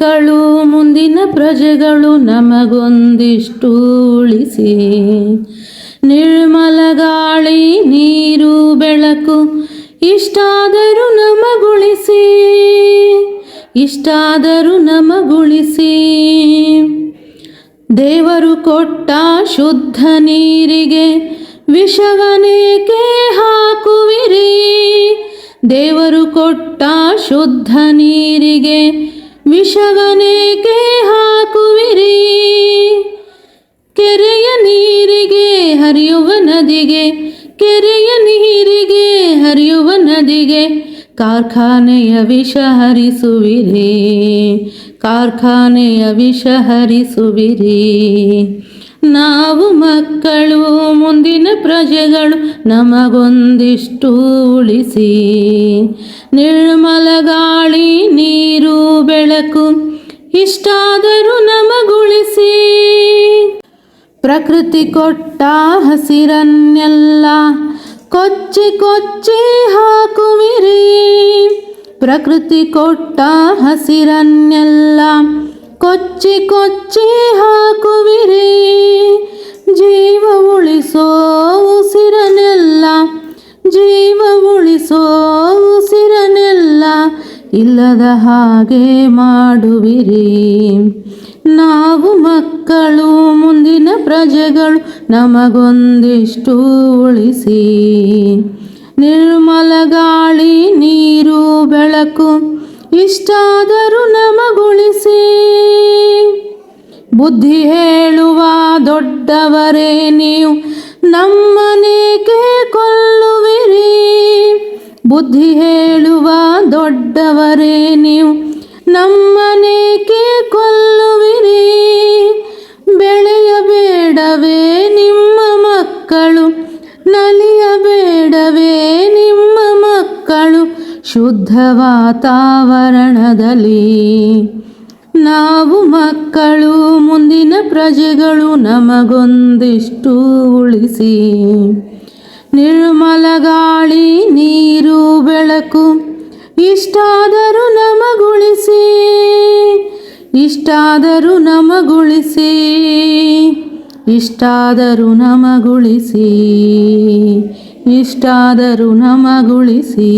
ಮಕ್ಕಳು ಮುಂದಿನ ಪ್ರಜೆಗಳು ನಮಗೊಂದಿಷ್ಟು ಉಳಿಸಿ. ನಿರ್ಮಲ ಗಾಳಿ ನೀರು ಬೆಳಕು ಇಷ್ಟಾದರೂ ನಮಗುಳಿಸಿ, ಇಷ್ಟಾದರೂ ನಮಗುಳಿಸಿ. ದೇವರು ಕೊಟ್ಟ ಶುದ್ಧ ನೀರಿಗೆ ವಿಷವನೇಕೆ ಹಾಕುವಿರಿ? ದೇವರು ಕೊಟ್ಟ ಶುದ್ಧ ನೀರಿಗೆ ವಿಷವನೇಕೆ ಹಾಕುವಿರಿ? ಕೆರೆಯ ನೀರಿಗೆ ಹರಿಯುವ ನದಿಗೆ, ಕೆರೆಯ ನೀರಿಗೆ ಹರಿಯುವ ನದಿಗೆ ಕಾರ್ಖಾನೆಯ ವಿಷ ಹರಿಸುವಿರಿ, ಕಾರ್ಖಾನೆಯ ವಿಷ ಹರಿಸುವಿರಿ. ನಾವು ಮಕ್ಕಳು ಮುಂದಿನ ಪ್ರಜೆಗಳು ನಮಗೊಂದಿಷ್ಟು ಉಳಿಸಿ. ನಿರ್ಮಲ ಗಾಳಿ ನೀರು ಬೆಳಕು ಇಷ್ಟಾದರೂ ನಮಗುಳಿಸಿ. ಪ್ರಕೃತಿ ಕೊಟ್ಟ ಹಸಿರನ್ನೆಲ್ಲ ಕೊಚ್ಚಿ ಕೊಚ್ಚಿ ಹಾಕುವಿರಿ. ಪ್ರಕೃತಿ ಕೊಟ್ಟ ಹಸಿರನ್ನೆಲ್ಲ ಕೊಚ್ಚಿ ಕೊಚ್ಚಿ ಹಾಕುವಿರಿ. ಜೀವ ಉಳಿಸೋ ಉಸಿರನೆಲ್ಲ, ಜೀವ ಉಳಿಸೋ ಉಸಿರನೆಲ್ಲ ಇಲ್ಲದ ಹಾಗೆ ಮಾಡುವಿರಿ. ನಾವು ಮಕ್ಕಳು ಮುಂದಿನ ಪ್ರಜೆಗಳು ನಮಗೊಂದಿಷ್ಟು ಉಳಿಸಿ. ನಿರ್ಮಲ ಗಾಳಿ ನೀರು ಬೆಳಕು ಇಷ್ಟಾದರೂ ನಮಗುಳಿಸಿ. ಬುದ್ಧಿ ಹೇಳುವ ದೊಡ್ಡವರೇ ನೀವು ನಮ್ಮನೇಕೆ ಕೊಲ್ಲುವಿರಿ? ಬುದ್ಧಿ ಹೇಳುವ ದೊಡ್ಡವರೇ ನೀವು ನಮ್ಮನೇಕೆ ಕೊಲ್ಲುವಿರಿ? ಬೆಳೆಯಬೇಡವೇ ನಿಮ್ಮ ಮಕ್ಕಳು, ನಲಿಯಬೇಡವೇ ನಿಮ್ಮ ಮಕ್ಕಳು ಶುದ್ಧ ವಾತಾವರಣದಲ್ಲಿ? ನಾವು ಮಕ್ಕಳು ಮುಂದಿನ ಪ್ರಜೆಗಳು ನಮಗೊಂದಿಷ್ಟು ಉಳಿಸಿ. ನಿರ್ಮಲ ಗಾಳಿ ನೀರು ಬೆಳಕು ಇಷ್ಟಾದರೂ ನಮಗುಳಿಸಿ, ಇಷ್ಟಾದರೂ ನಮಗುಳಿಸಿ, ಇಷ್ಟಾದರೂ ನಮಗುಳಿಸಿ, ಇಷ್ಟಾದರೂ ನಮಗುಳಿಸಿ.